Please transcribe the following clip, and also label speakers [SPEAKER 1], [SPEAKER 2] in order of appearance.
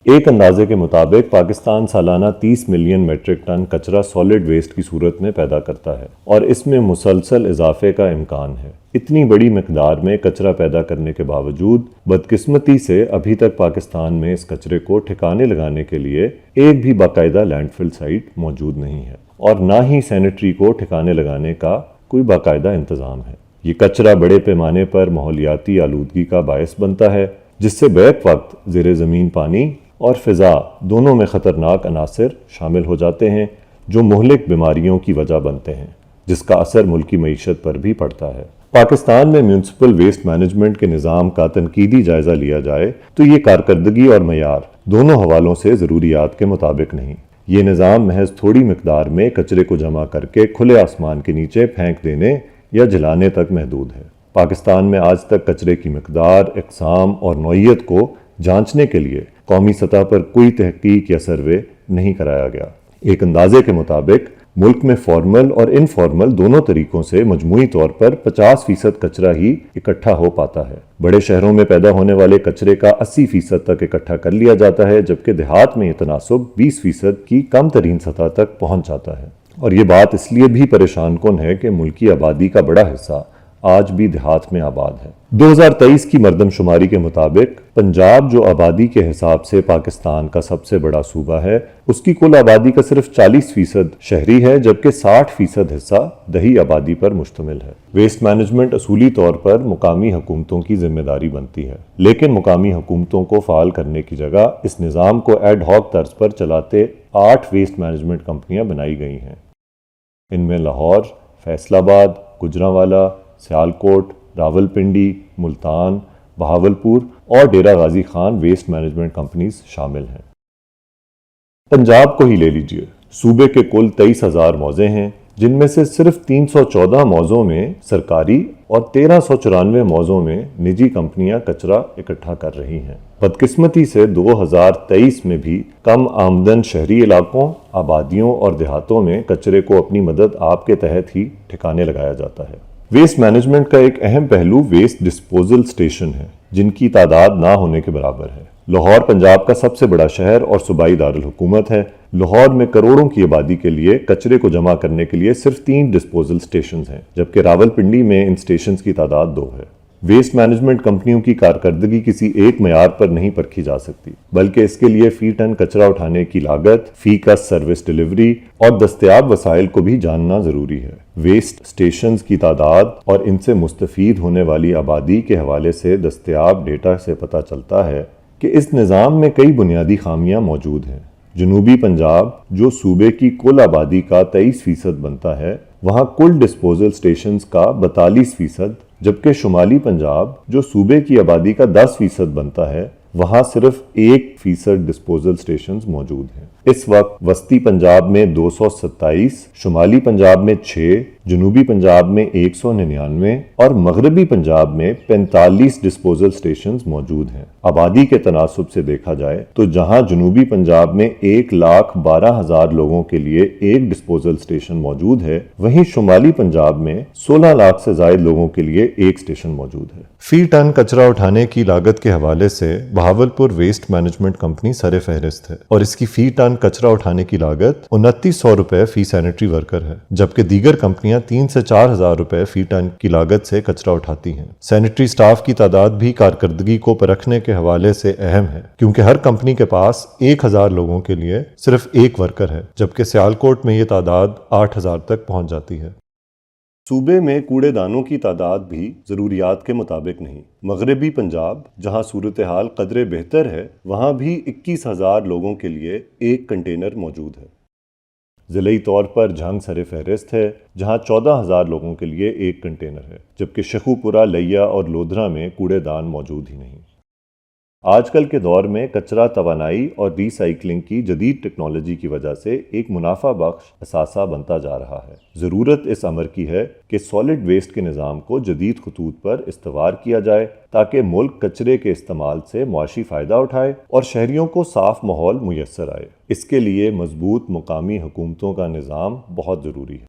[SPEAKER 1] ایک اندازے کے مطابق پاکستان سالانہ 30 ملین میٹرک ٹن کچرا سالڈ ویسٹ کی صورت میں پیدا کرتا ہے اور اس میں مسلسل اضافے کا امکان ہے۔ اتنی بڑی مقدار میں کچرا پیدا کرنے کے باوجود بدقسمتی سے ابھی تک پاکستان میں اس کچرے کو ٹھکانے لگانے کے لیے ایک بھی باقاعدہ لینڈ فل سائٹ موجود نہیں ہے اور نہ ہی سینیٹری کو ٹھکانے لگانے کا کوئی باقاعدہ انتظام ہے۔ یہ کچرا بڑے پیمانے پر ماحولیاتی آلودگی کا باعث بنتا ہے، جس سے بیک وقت زیر زمین پانی اور فضا دونوں میں خطرناک عناصر شامل ہو جاتے ہیں جو مہلک بیماریوں کی وجہ بنتے ہیں، جس کا اثر ملکی معیشت پر بھی پڑتا ہے۔ پاکستان میں میونسپل ویسٹ مینجمنٹ کے نظام کا تنقیدی جائزہ لیا جائے تو یہ کارکردگی اور معیار دونوں حوالوں سے ضروریات کے مطابق نہیں۔ یہ نظام محض تھوڑی مقدار میں کچرے کو جمع کر کے کھلے آسمان کے نیچے پھینک دینے یا جلانے تک محدود ہے۔ پاکستان میں آج تک کچرے کی مقدار، اقسام اور نوعیت کو جانچنے کے لیے قومی سطح پر کوئی تحقیق یا سروے نہیں کرایا گیا۔ ایک اندازے کے مطابق ملک میں فارمل اور انفارمل دونوں طریقوں سے مجموعی طور پر 50% کچرا ہی اکٹھا ہو پاتا ہے۔ بڑے شہروں میں پیدا ہونے والے کچرے کا 80% تک اکٹھا کر لیا جاتا ہے، جبکہ دیہات میں یہ تناسب 20% کی کم ترین سطح تک پہنچ جاتا ہے۔ اور یہ بات اس لیے بھی پریشان کن ہے کہ ملکی آبادی کا بڑا حصہ آج بھی دیہات میں آباد ہے۔ 2023 کی مردم شماری کے مطابق پنجاب، جو آبادی کے حساب سے پاکستان کا سب سے بڑا صوبہ ہے، اس کی کل آبادی کا صرف 40% شہری ہے، جبکہ 60% حصہ دیہی آبادی پر مشتمل ہے۔ ویسٹ مینجمنٹ اصولی طور پر مقامی حکومتوں کی ذمہ داری بنتی ہے، لیکن مقامی حکومتوں کو فعال کرنے کی جگہ اس نظام کو ایڈ ہاک طرز پر چلاتے 8 ویسٹ مینجمنٹ کمپنیاں بنائی گئی ہیں۔ ان میں لاہور، فیصل آباد، گجرانوالہ، سیالکوٹ، راولپنڈی، ملتان، بہاولپور اور Dera Ghazi Khan waste management companies شامل ہیں۔ پنجاب کو ہی لے لیجئے، صوبے کے کل 23,000 موضع ہیں، جن میں سے صرف 314 موضعوں میں سرکاری اور 1394 موضعوں میں نجی کمپنیاں کچرا اکٹھا کر رہی ہیں۔ بدقسمتی سے 2023 میں بھی کم آمدن شہری علاقوں، آبادیوں اور دیہاتوں میں کچرے کو اپنی مدد آپ کے تحت ہی ٹھکانے لگایا جاتا ہے۔ ویسٹ مینجمنٹ کا ایک اہم پہلو ویسٹ ڈسپوزل سٹیشن ہے، جن کی تعداد نہ ہونے کے برابر ہے۔ لاہور پنجاب کا سب سے بڑا شہر اور صوبائی دارالحکومت ہے۔ لاہور میں کروڑوں کی آبادی کے لیے کچرے کو جمع کرنے کے لیے صرف 3 ڈسپوزل سٹیشنز ہیں، جبکہ راولپنڈی میں ان سٹیشنز کی تعداد 2 ہے۔ ویسٹ مینجمنٹ کمپنیوں کی کارکردگی کسی ایک معیار پر نہیں پرکھی جا سکتی، بلکہ اس کے لیے فی ٹن کچرا اٹھانے کی لاگت، فی کس سروس ڈیلیوری اور دستیاب وسائل کو بھی جاننا ضروری ہے۔ ویسٹ سٹیشنز کی تعداد اور ان سے مستفید ہونے والی آبادی کے حوالے سے دستیاب ڈیٹا سے پتہ چلتا ہے کہ اس نظام میں کئی بنیادی خامیاں موجود ہیں۔ جنوبی پنجاب، جو صوبے کی کل آبادی کا 23% بنتا ہے، وہاں کل ڈسپوزل سٹیشنز کا 42%، جبکہ شمالی پنجاب، جو صوبے کی آبادی کا 10% بنتا ہے، وہاں صرف 1% ڈسپوزل سٹیشنز موجود ہیں۔ اس وقت وسطی پنجاب میں 227، شمالی پنجاب میں 6، جنوبی پنجاب میں 199 اور مغربی پنجاب میں 45 ڈسپوزل سٹیشنز موجود ہیں۔ آبادی کے تناسب سے دیکھا جائے تو جہاں جنوبی پنجاب میں 1,12,000 لوگوں کے لیے ایک ڈسپوزل سٹیشن موجود ہے، وہیں شمالی پنجاب میں 16 لاکھ سے زائد لوگوں کے لیے ایک سٹیشن موجود ہے۔ فی ٹن کچرا اٹھانے کی لاگت کے حوالے سے بہاولپور ویسٹ مینجمنٹ کمپنی سر فہرست ہے اور اس کی فی ٹن کچرا اٹھانے کی لاگت 2900 روپے فی سینیٹری ورکر ہے، جبکہ دیگر کمپنیاں 3 سے 4,000 روپے فی ٹن کی لاگت سے کچرا اٹھاتی ہیں۔ سینیٹری سٹاف کی تعداد بھی کارکردگی کو پرکھنے کے حوالے سے اہم ہے، کیونکہ ہر کمپنی کے پاس 1,000 لوگوں کے لیے صرف ایک ورکر ہے، جبکہ سیالکوٹ میں یہ تعداد 8,000 تک پہنچ جاتی ہے۔ صوبے میں کوڑے دانوں کی تعداد بھی ضروریات کے مطابق نہیں۔ مغربی پنجاب، جہاں صورتحال قدرے بہتر ہے، وہاں بھی 21,000 لوگوں کے لیے ایک کنٹینر موجود ہے۔ ضلعی طور پر جھنگ سر فہرست ہے، جہاں 14,000 لوگوں کے لیے ایک کنٹینر ہے، جبکہ شیخوپورہ، لیا اور لودھرا میں کوڑے دان موجود ہی نہیں۔ آج کل کے دور میں کچرا توانائی اور ری سائیکلنگ کی جدید ٹیکنالوجی کی وجہ سے ایک منافع بخش اثاثہ بنتا جا رہا ہے۔ ضرورت اس امر کی ہے کہ سالڈ ویسٹ کے نظام کو جدید خطوط پر استوار کیا جائے تاکہ ملک کچرے کے استعمال سے معاشی فائدہ اٹھائے اور شہریوں کو صاف ماحول میسر آئے۔ اس کے لیے مضبوط مقامی حکومتوں کا نظام بہت ضروری ہے۔